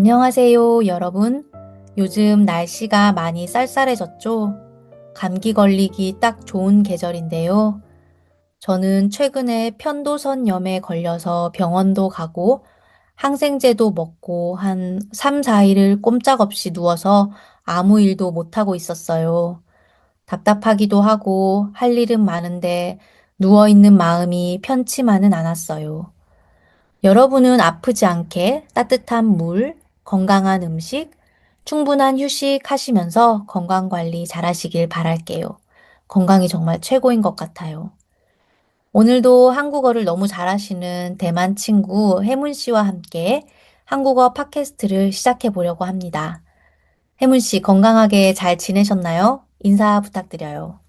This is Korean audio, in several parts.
안녕하세요, 여러분. 요즘 날씨가 많이 쌀쌀해졌죠? 감기 걸리기 딱 좋은 계절인데요. 저는 최근에 편도선염에 걸려서 병원도 가고 항생제도 먹고 한 3, 4일을 꼼짝없이 누워서 아무 일도 못하고 있었어요. 답답하기도 하고 할 일은 많은데 누워있는 마음이 편치만은 않았어요. 여러분은 아프지 않게 따뜻한 물, 건강한 음식, 충분한 휴식 하시면서 건강 관리 잘 하시길 바랄게요. 건강이 정말 최고인 것 같아요. 오늘도 한국어를 너무 잘하시는 대만 친구 혜문 씨와 함께 한국어 팟캐스트를 시작해 보려고 합니다. 혜문 씨 건강하게 잘 지내셨나요? 인사 부탁드려요.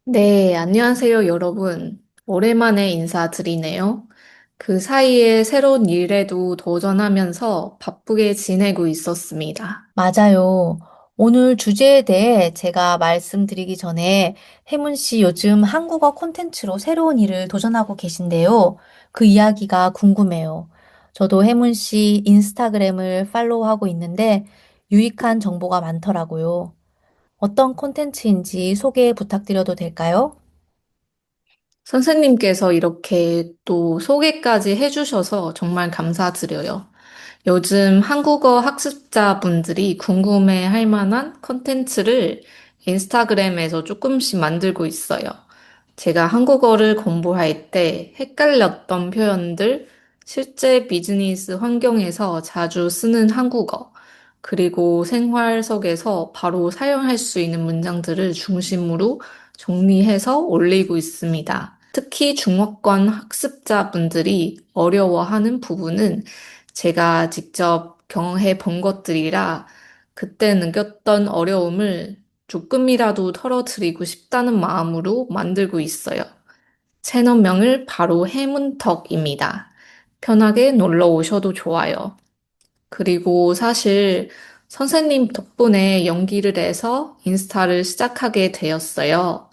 네, 안녕하세요, 여러분. 오랜만에 인사드리네요. 그 사이에 새로운 일에도 도전하면서 바쁘게 지내고 있었습니다. 맞아요. 오늘 주제에 대해 제가 말씀드리기 전에 혜문 씨 요즘 한국어 콘텐츠로 새로운 일을 도전하고 계신데요. 그 이야기가 궁금해요. 저도 혜문 씨 인스타그램을 팔로우하고 있는데 유익한 정보가 많더라고요. 어떤 콘텐츠인지 소개 부탁드려도 될까요? 선생님께서 이렇게 또 소개까지 해주셔서 정말 감사드려요. 요즘 한국어 학습자분들이 궁금해 할 만한 컨텐츠를 인스타그램에서 조금씩 만들고 있어요. 제가 한국어를 공부할 때 헷갈렸던 표현들, 실제 비즈니스 환경에서 자주 쓰는 한국어, 그리고 생활 속에서 바로 사용할 수 있는 문장들을 중심으로 정리해서 올리고 있습니다. 특히 중어권 학습자분들이 어려워하는 부분은 제가 직접 경험해 본 것들이라 그때 느꼈던 어려움을 조금이라도 털어드리고 싶다는 마음으로 만들고 있어요. 채널명을 바로 해문턱입니다. 편하게 놀러 오셔도 좋아요. 그리고 사실 선생님 덕분에 연기를 해서 인스타를 시작하게 되었어요.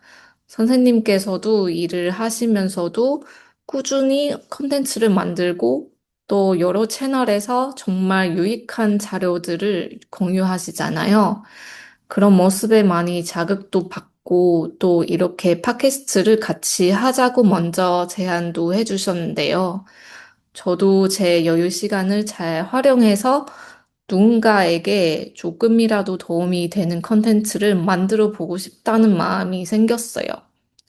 선생님께서도 일을 하시면서도 꾸준히 컨텐츠를 만들고 또 여러 채널에서 정말 유익한 자료들을 공유하시잖아요. 그런 모습에 많이 자극도 받고 또 이렇게 팟캐스트를 같이 하자고 먼저 제안도 해주셨는데요. 저도 제 여유 시간을 잘 활용해서 누군가에게 조금이라도 도움이 되는 컨텐츠를 만들어 보고 싶다는 마음이 생겼어요.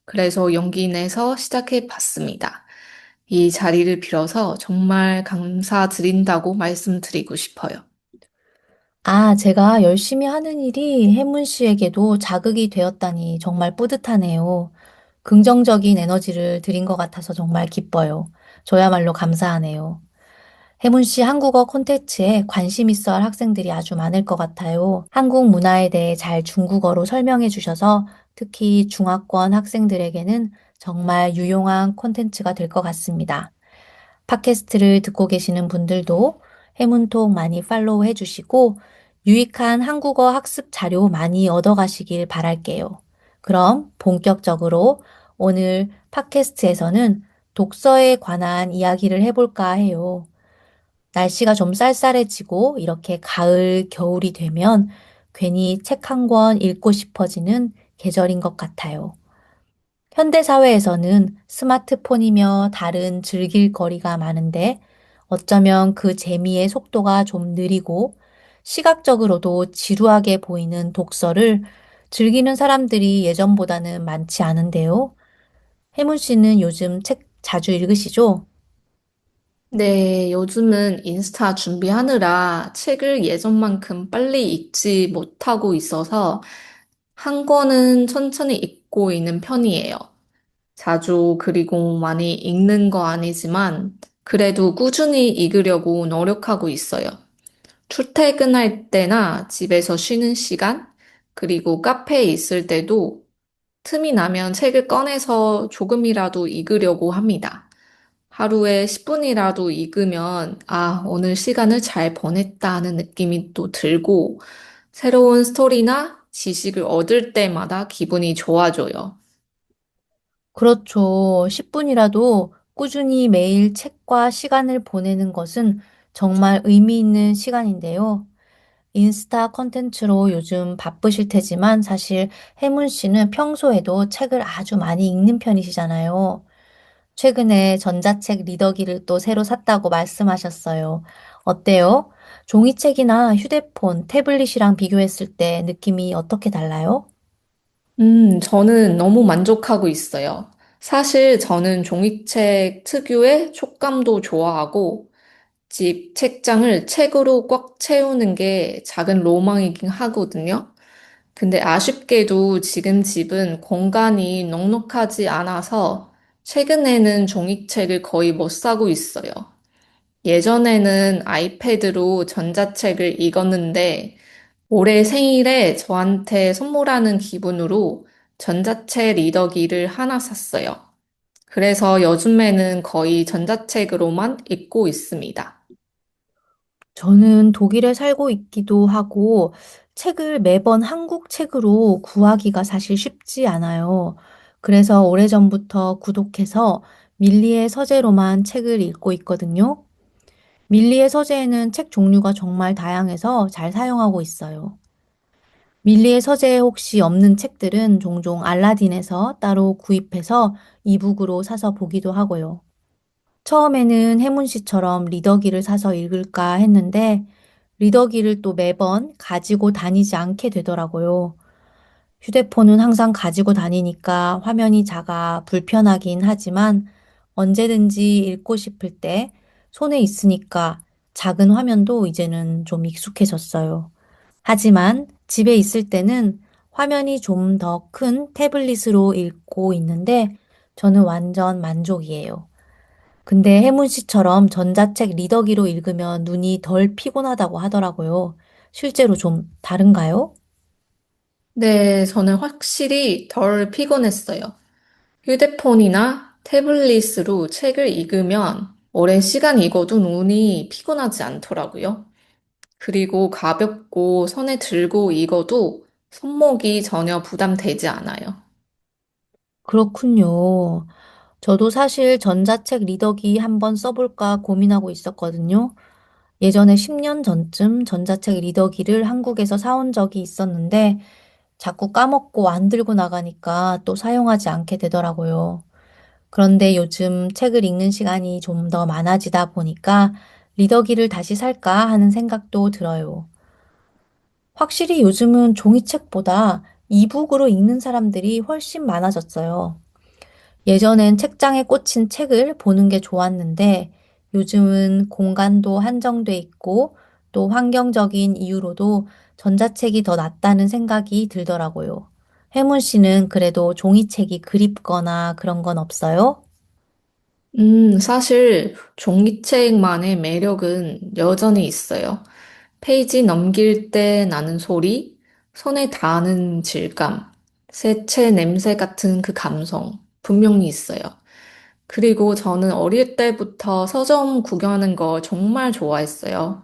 그래서 용기 내서 시작해 봤습니다. 이 자리를 빌어서 정말 감사드린다고 말씀드리고 싶어요. 아, 제가 열심히 하는 일이 혜문 씨에게도 자극이 되었다니 정말 뿌듯하네요. 긍정적인 에너지를 드린 것 같아서 정말 기뻐요. 저야말로 감사하네요. 혜문 씨 한국어 콘텐츠에 관심 있어 할 학생들이 아주 많을 것 같아요. 한국 문화에 대해 잘 중국어로 설명해 주셔서 특히 중화권 학생들에게는 정말 유용한 콘텐츠가 될 것 같습니다. 팟캐스트를 듣고 계시는 분들도 해문톡 많이 팔로우 해주시고 유익한 한국어 학습 자료 많이 얻어가시길 바랄게요. 그럼 본격적으로 오늘 팟캐스트에서는 독서에 관한 이야기를 해볼까 해요. 날씨가 좀 쌀쌀해지고 이렇게 가을, 겨울이 되면 괜히 책 한 권 읽고 싶어지는 계절인 것 같아요. 현대 사회에서는 스마트폰이며 다른 즐길 거리가 많은데 어쩌면 그 재미의 속도가 좀 느리고 시각적으로도 지루하게 보이는 독서를 즐기는 사람들이 예전보다는 많지 않은데요. 혜문 씨는 요즘 책 자주 읽으시죠? 네, 요즘은 인스타 준비하느라 책을 예전만큼 빨리 읽지 못하고 있어서 한 권은 천천히 읽고 있는 편이에요. 자주 그리고 많이 읽는 거 아니지만 그래도 꾸준히 읽으려고 노력하고 있어요. 출퇴근할 때나 집에서 쉬는 시간, 그리고 카페에 있을 때도 틈이 나면 책을 꺼내서 조금이라도 읽으려고 합니다. 하루에 10분이라도 읽으면, 아, 오늘 시간을 잘 보냈다 하는 느낌이 또 들고, 새로운 스토리나 지식을 얻을 때마다 기분이 좋아져요. 그렇죠. 10분이라도 꾸준히 매일 책과 시간을 보내는 것은 정말 의미 있는 시간인데요. 인스타 콘텐츠로 요즘 바쁘실 테지만 사실 혜문 씨는 평소에도 책을 아주 많이 읽는 편이시잖아요. 최근에 전자책 리더기를 또 새로 샀다고 말씀하셨어요. 어때요? 종이책이나 휴대폰, 태블릿이랑 비교했을 때 느낌이 어떻게 달라요? 저는 너무 만족하고 있어요. 사실 저는 종이책 특유의 촉감도 좋아하고 집 책장을 책으로 꽉 채우는 게 작은 로망이긴 하거든요. 근데 아쉽게도 지금 집은 공간이 넉넉하지 않아서 최근에는 종이책을 거의 못 사고 있어요. 예전에는 아이패드로 전자책을 읽었는데 올해 생일에 저한테 선물하는 기분으로 전자책 리더기를 하나 샀어요. 그래서 요즘에는 거의 전자책으로만 읽고 있습니다. 저는 독일에 살고 있기도 하고 책을 매번 한국 책으로 구하기가 사실 쉽지 않아요. 그래서 오래전부터 구독해서 밀리의 서재로만 책을 읽고 있거든요. 밀리의 서재에는 책 종류가 정말 다양해서 잘 사용하고 있어요. 밀리의 서재에 혹시 없는 책들은 종종 알라딘에서 따로 구입해서 이북으로 사서 보기도 하고요. 처음에는 해문 씨처럼 리더기를 사서 읽을까 했는데 리더기를 또 매번 가지고 다니지 않게 되더라고요. 휴대폰은 항상 가지고 다니니까 화면이 작아 불편하긴 하지만 언제든지 읽고 싶을 때 손에 있으니까 작은 화면도 이제는 좀 익숙해졌어요. 하지만 집에 있을 때는 화면이 좀 더 큰 태블릿으로 읽고 있는데 저는 완전 만족이에요. 근데 혜문 씨처럼 전자책 리더기로 읽으면 눈이 덜 피곤하다고 하더라고요. 실제로 좀 다른가요? 네, 저는 확실히 덜 피곤했어요. 휴대폰이나 태블릿으로 책을 읽으면 오랜 시간 읽어도 눈이 피곤하지 않더라고요. 그리고 가볍고 손에 들고 읽어도 손목이 전혀 부담되지 않아요. 그렇군요. 저도 사실 전자책 리더기 한번 써볼까 고민하고 있었거든요. 예전에 10년 전쯤 전자책 리더기를 한국에서 사온 적이 있었는데 자꾸 까먹고 안 들고 나가니까 또 사용하지 않게 되더라고요. 그런데 요즘 책을 읽는 시간이 좀 더 많아지다 보니까 리더기를 다시 살까 하는 생각도 들어요. 확실히 요즘은 종이책보다 이북으로 읽는 사람들이 훨씬 많아졌어요. 예전엔 책장에 꽂힌 책을 보는 게 좋았는데 요즘은 공간도 한정돼 있고 또 환경적인 이유로도 전자책이 더 낫다는 생각이 들더라고요. 해문 씨는 그래도 종이책이 그립거나 그런 건 없어요? 사실 종이책만의 매력은 여전히 있어요. 페이지 넘길 때 나는 소리, 손에 닿는 질감, 새채 냄새 같은 그 감성 분명히 있어요. 그리고 저는 어릴 때부터 서점 구경하는 거 정말 좋아했어요.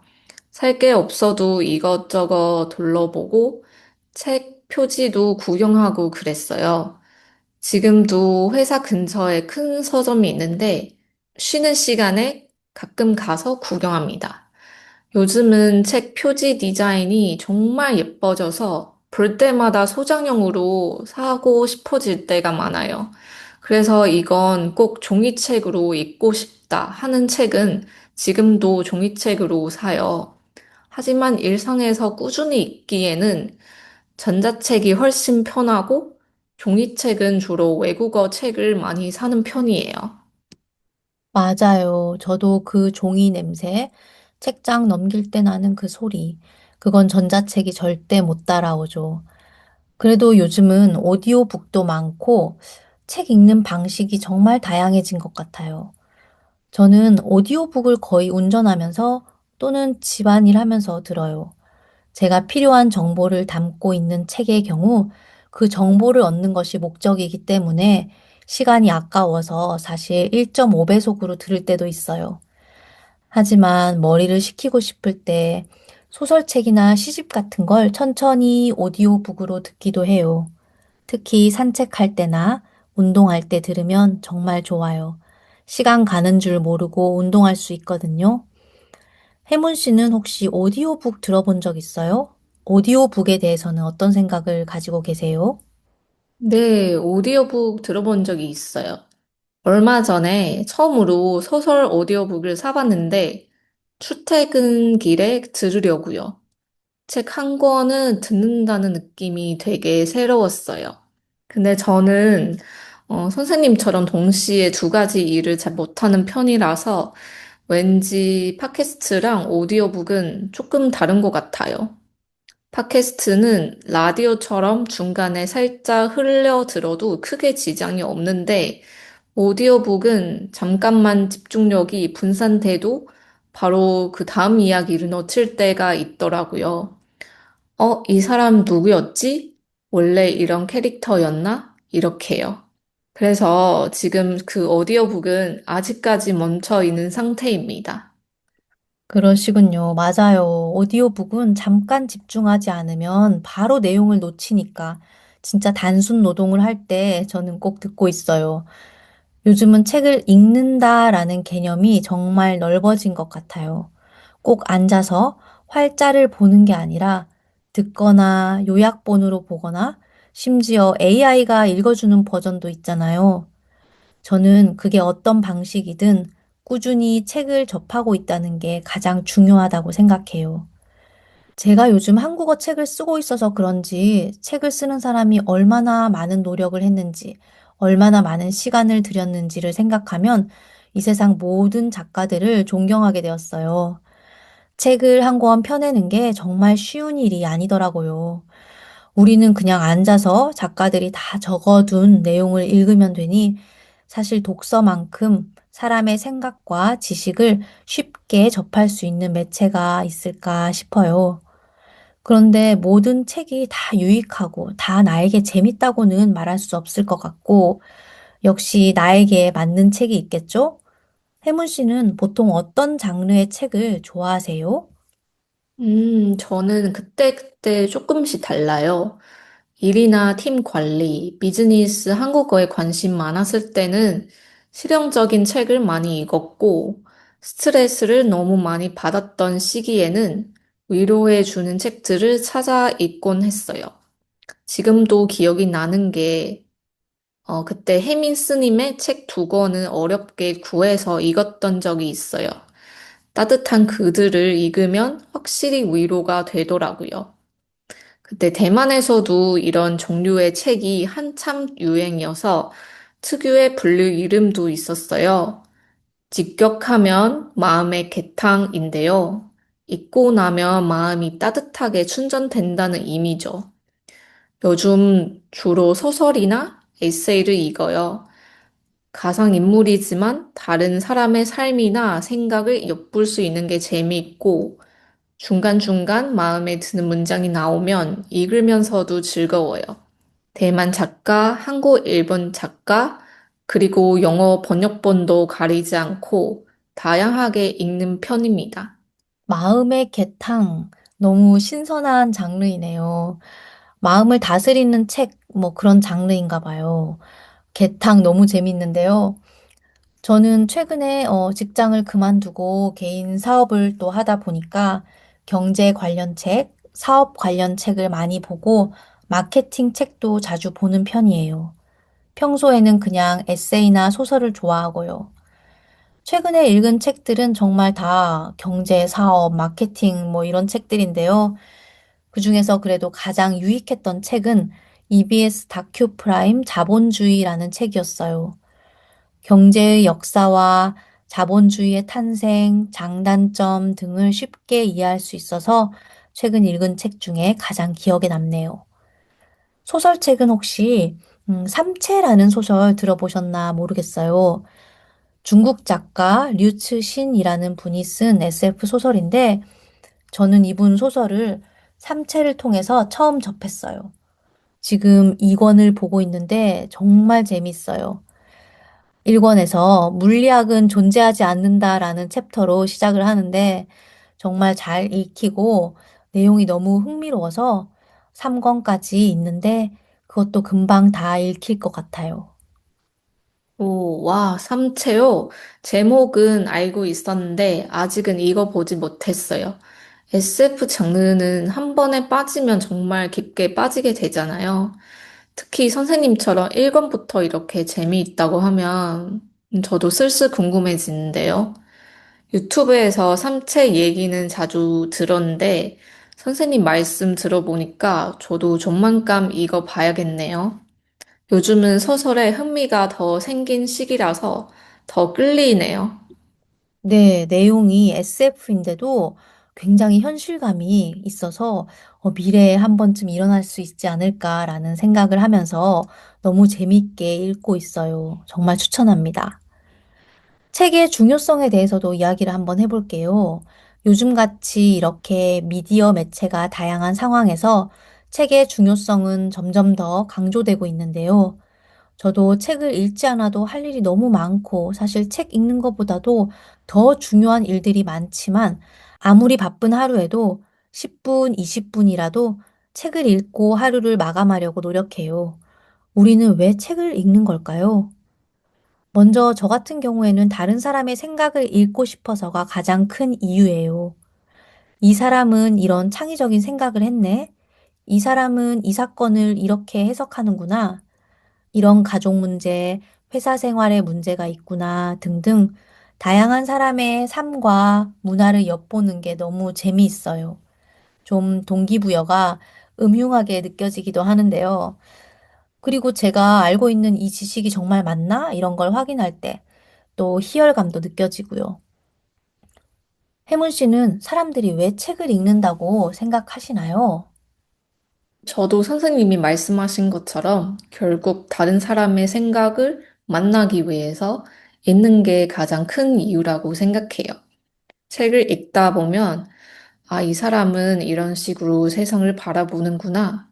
살 게 없어도 이것저것 둘러보고 책 표지도 구경하고 그랬어요. 지금도 회사 근처에 큰 서점이 있는데 쉬는 시간에 가끔 가서 구경합니다. 요즘은 책 표지 디자인이 정말 예뻐져서 볼 때마다 소장용으로 사고 싶어질 때가 많아요. 그래서 이건 꼭 종이책으로 읽고 싶다 하는 책은 지금도 종이책으로 사요. 하지만 일상에서 꾸준히 읽기에는 전자책이 훨씬 편하고 종이책은 주로 외국어 책을 많이 사는 편이에요. 맞아요. 저도 그 종이 냄새, 책장 넘길 때 나는 그 소리, 그건 전자책이 절대 못 따라오죠. 그래도 요즘은 오디오북도 많고 책 읽는 방식이 정말 다양해진 것 같아요. 저는 오디오북을 거의 운전하면서 또는 집안일 하면서 들어요. 제가 필요한 정보를 담고 있는 책의 경우 그 정보를 얻는 것이 목적이기 때문에 시간이 아까워서 사실 1.5배속으로 들을 때도 있어요. 하지만 머리를 식히고 싶을 때 소설책이나 시집 같은 걸 천천히 오디오북으로 듣기도 해요. 특히 산책할 때나 운동할 때 들으면 정말 좋아요. 시간 가는 줄 모르고 운동할 수 있거든요. 혜문 씨는 혹시 오디오북 들어본 적 있어요? 오디오북에 대해서는 어떤 생각을 가지고 계세요? 네, 오디오북 들어본 적이 있어요. 얼마 전에 처음으로 소설 오디오북을 사봤는데 출퇴근길에 들으려고요. 책 한 권은 듣는다는 느낌이 되게 새로웠어요. 근데 저는 선생님처럼 동시에 두 가지 일을 잘 못하는 편이라서 왠지 팟캐스트랑 오디오북은 조금 다른 것 같아요. 팟캐스트는 라디오처럼 중간에 살짝 흘려 들어도 크게 지장이 없는데 오디오북은 잠깐만 집중력이 분산돼도 바로 그 다음 이야기를 놓칠 때가 있더라고요. 이 사람 누구였지? 원래 이런 캐릭터였나? 이렇게요. 그래서 지금 그 오디오북은 아직까지 멈춰 있는 상태입니다. 그러시군요. 맞아요. 오디오북은 잠깐 집중하지 않으면 바로 내용을 놓치니까 진짜 단순 노동을 할 때 저는 꼭 듣고 있어요. 요즘은 책을 읽는다라는 개념이 정말 넓어진 것 같아요. 꼭 앉아서 활자를 보는 게 아니라 듣거나 요약본으로 보거나 심지어 AI가 읽어주는 버전도 있잖아요. 저는 그게 어떤 방식이든 꾸준히 책을 접하고 있다는 게 가장 중요하다고 생각해요. 제가 요즘 한국어 책을 쓰고 있어서 그런지 책을 쓰는 사람이 얼마나 많은 노력을 했는지, 얼마나 많은 시간을 들였는지를 생각하면 이 세상 모든 작가들을 존경하게 되었어요. 책을 한 권 펴내는 게 정말 쉬운 일이 아니더라고요. 우리는 그냥 앉아서 작가들이 다 적어둔 내용을 읽으면 되니 사실 독서만큼 사람의 생각과 지식을 쉽게 접할 수 있는 매체가 있을까 싶어요. 그런데 모든 책이 다 유익하고 다 나에게 재밌다고는 말할 수 없을 것 같고, 역시 나에게 맞는 책이 있겠죠? 혜문 씨는 보통 어떤 장르의 책을 좋아하세요? 저는 그때그때 조금씩 달라요. 일이나 팀 관리, 비즈니스, 한국어에 관심 많았을 때는 실용적인 책을 많이 읽었고, 스트레스를 너무 많이 받았던 시기에는 위로해주는 책들을 찾아 읽곤 했어요. 지금도 기억이 나는 게, 그때 해민 스님의 책 두 권은 어렵게 구해서 읽었던 적이 있어요. 따뜻한 글들을 읽으면 확실히 위로가 되더라고요. 그때 대만에서도 이런 종류의 책이 한참 유행이어서 특유의 분류 이름도 있었어요. 직격하면 마음의 개탕인데요. 읽고 나면 마음이 따뜻하게 충전된다는 의미죠. 요즘 주로 소설이나 에세이를 읽어요. 가상인물이지만 다른 사람의 삶이나 생각을 엿볼 수 있는 게 재미있고 중간중간 마음에 드는 문장이 나오면 읽으면서도 즐거워요. 대만 작가, 한국, 일본 작가, 그리고 영어 번역본도 가리지 않고 다양하게 읽는 편입니다. 마음의 개탕. 너무 신선한 장르이네요. 마음을 다스리는 책, 뭐 그런 장르인가 봐요. 개탕 너무 재밌는데요. 저는 최근에 직장을 그만두고 개인 사업을 또 하다 보니까 경제 관련 책, 사업 관련 책을 많이 보고 마케팅 책도 자주 보는 편이에요. 평소에는 그냥 에세이나 소설을 좋아하고요. 최근에 읽은 책들은 정말 다 경제, 사업, 마케팅 뭐 이런 책들인데요. 그중에서 그래도 가장 유익했던 책은 EBS 다큐 프라임 자본주의라는 책이었어요. 경제의 역사와 자본주의의 탄생, 장단점 등을 쉽게 이해할 수 있어서 최근 읽은 책 중에 가장 기억에 남네요. 소설책은 혹시 삼체라는 소설 들어보셨나 모르겠어요. 중국 작가 류츠신이라는 분이 쓴 SF 소설인데 저는 이분 소설을 삼체를 통해서 처음 접했어요. 지금 2권을 보고 있는데 정말 재밌어요. 1권에서 물리학은 존재하지 않는다라는 챕터로 시작을 하는데 정말 잘 읽히고 내용이 너무 흥미로워서 3권까지 있는데 그것도 금방 다 읽힐 것 같아요. 오, 와, 삼체요? 제목은 알고 있었는데 아직은 읽어보지 못했어요. SF 장르는 한 번에 빠지면 정말 깊게 빠지게 되잖아요. 특히 선생님처럼 1권부터 이렇게 재미있다고 하면 저도 슬슬 궁금해지는데요. 유튜브에서 삼체 얘기는 자주 들었는데 선생님 말씀 들어보니까 저도 조만간 이거 봐야겠네요. 요즘은 소설에 흥미가 더 생긴 시기라서 더 끌리네요. 네, 내용이 SF인데도 굉장히 현실감이 있어서 미래에 한 번쯤 일어날 수 있지 않을까라는 생각을 하면서 너무 재밌게 읽고 있어요. 정말 추천합니다. 책의 중요성에 대해서도 이야기를 한번 해볼게요. 요즘같이 이렇게 미디어 매체가 다양한 상황에서 책의 중요성은 점점 더 강조되고 있는데요. 저도 책을 읽지 않아도 할 일이 너무 많고 사실 책 읽는 것보다도 더 중요한 일들이 많지만 아무리 바쁜 하루에도 10분, 20분이라도 책을 읽고 하루를 마감하려고 노력해요. 우리는 왜 책을 읽는 걸까요? 먼저 저 같은 경우에는 다른 사람의 생각을 읽고 싶어서가 가장 큰 이유예요. 이 사람은 이런 창의적인 생각을 했네. 이 사람은 이 사건을 이렇게 해석하는구나. 이런 가족 문제, 회사 생활에 문제가 있구나 등등 다양한 사람의 삶과 문화를 엿보는 게 너무 재미있어요. 좀 동기부여가 음흉하게 느껴지기도 하는데요. 그리고 제가 알고 있는 이 지식이 정말 맞나? 이런 걸 확인할 때 또 희열감도 느껴지고요. 혜문 씨는 사람들이 왜 책을 읽는다고 생각하시나요? 저도 선생님이 말씀하신 것처럼 결국 다른 사람의 생각을 만나기 위해서 읽는 게 가장 큰 이유라고 생각해요. 책을 읽다 보면, 아, 이 사람은 이런 식으로 세상을 바라보는구나.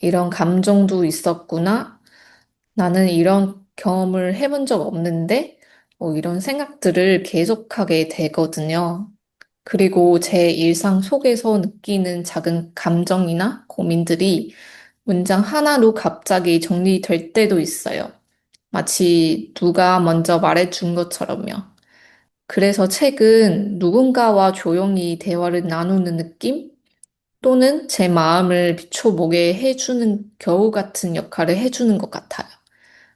이런 감정도 있었구나. 나는 이런 경험을 해본 적 없는데, 이런 생각들을 계속하게 되거든요. 그리고 제 일상 속에서 느끼는 작은 감정이나 고민들이 문장 하나로 갑자기 정리될 때도 있어요. 마치 누가 먼저 말해준 것처럼요. 그래서 책은 누군가와 조용히 대화를 나누는 느낌? 또는 제 마음을 비춰보게 해주는 겨우 같은 역할을 해주는 것 같아요.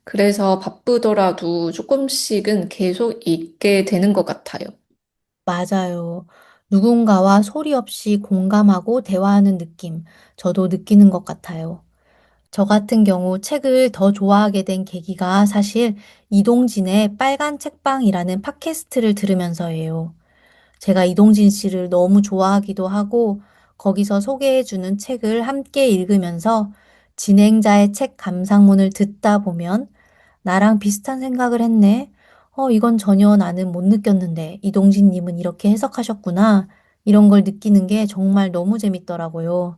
그래서 바쁘더라도 조금씩은 계속 읽게 되는 것 같아요. 맞아요. 누군가와 소리 없이 공감하고 대화하는 느낌, 저도 느끼는 것 같아요. 저 같은 경우 책을 더 좋아하게 된 계기가 사실 이동진의 빨간 책방이라는 팟캐스트를 들으면서예요. 제가 이동진 씨를 너무 좋아하기도 하고 거기서 소개해주는 책을 함께 읽으면서 진행자의 책 감상문을 듣다 보면 나랑 비슷한 생각을 했네. 이건 전혀 나는 못 느꼈는데 이동진 님은 이렇게 해석하셨구나. 이런 걸 느끼는 게 정말 너무 재밌더라고요.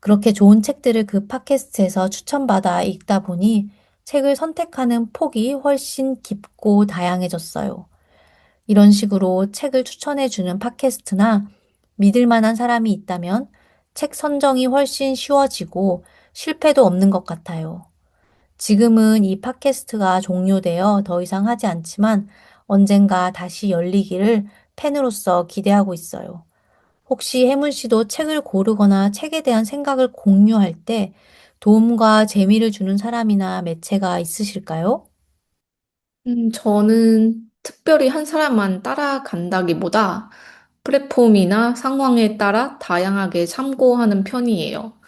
그렇게 좋은 책들을 그 팟캐스트에서 추천받아 읽다 보니 책을 선택하는 폭이 훨씬 깊고 다양해졌어요. 이런 식으로 책을 추천해주는 팟캐스트나 믿을 만한 사람이 있다면 책 선정이 훨씬 쉬워지고 실패도 없는 것 같아요. 지금은 이 팟캐스트가 종료되어 더 이상 하지 않지만 언젠가 다시 열리기를 팬으로서 기대하고 있어요. 혹시 혜문 씨도 책을 고르거나 책에 대한 생각을 공유할 때 도움과 재미를 주는 사람이나 매체가 있으실까요? 저는 특별히 한 사람만 따라간다기보다 플랫폼이나 상황에 따라 다양하게 참고하는 편이에요.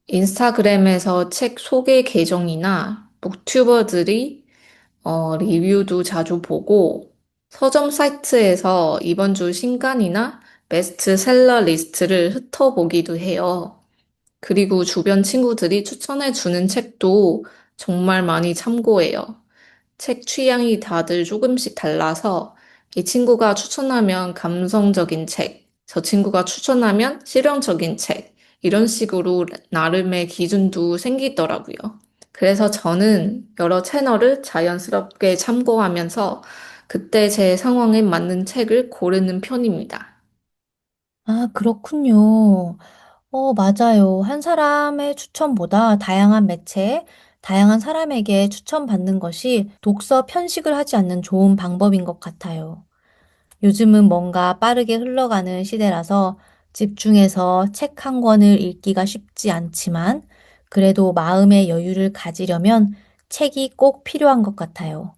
인스타그램에서 책 소개 계정이나 북튜버들이 리뷰도 자주 보고 서점 사이트에서 이번 주 신간이나 베스트셀러 리스트를 훑어보기도 해요. 그리고 주변 친구들이 추천해주는 책도 정말 많이 참고해요. 책 취향이 다들 조금씩 달라서 이 친구가 추천하면 감성적인 책, 저 친구가 추천하면 실용적인 책, 이런 식으로 나름의 기준도 생기더라고요. 그래서 저는 여러 채널을 자연스럽게 참고하면서 그때 제 상황에 맞는 책을 고르는 편입니다. 아, 그렇군요. 맞아요. 한 사람의 추천보다 다양한 매체, 다양한 사람에게 추천받는 것이 독서 편식을 하지 않는 좋은 방법인 것 같아요. 요즘은 뭔가 빠르게 흘러가는 시대라서 집중해서 책 한 권을 읽기가 쉽지 않지만 그래도 마음의 여유를 가지려면 책이 꼭 필요한 것 같아요.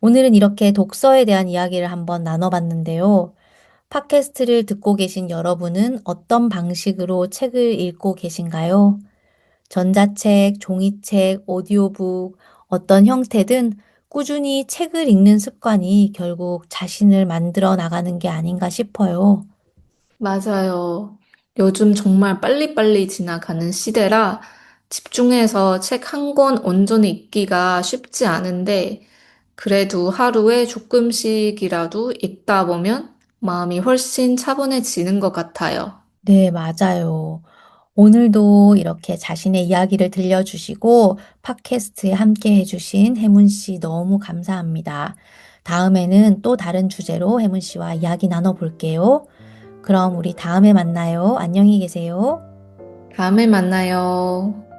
오늘은 이렇게 독서에 대한 이야기를 한번 나눠봤는데요. 팟캐스트를 듣고 계신 여러분은 어떤 방식으로 책을 읽고 계신가요? 전자책, 종이책, 오디오북, 어떤 형태든 꾸준히 책을 읽는 습관이 결국 자신을 만들어 나가는 게 아닌가 싶어요. 맞아요. 요즘 정말 빨리빨리 지나가는 시대라 집중해서 책 한 권 온전히 읽기가 쉽지 않은데 그래도 하루에 조금씩이라도 읽다 보면 마음이 훨씬 차분해지는 것 같아요. 네, 맞아요. 오늘도 이렇게 자신의 이야기를 들려주시고 팟캐스트에 함께 해주신 혜문 씨 너무 감사합니다. 다음에는 또 다른 주제로 혜문 씨와 이야기 나눠볼게요. 그럼 우리 다음에 만나요. 안녕히 계세요. 다음에 만나요.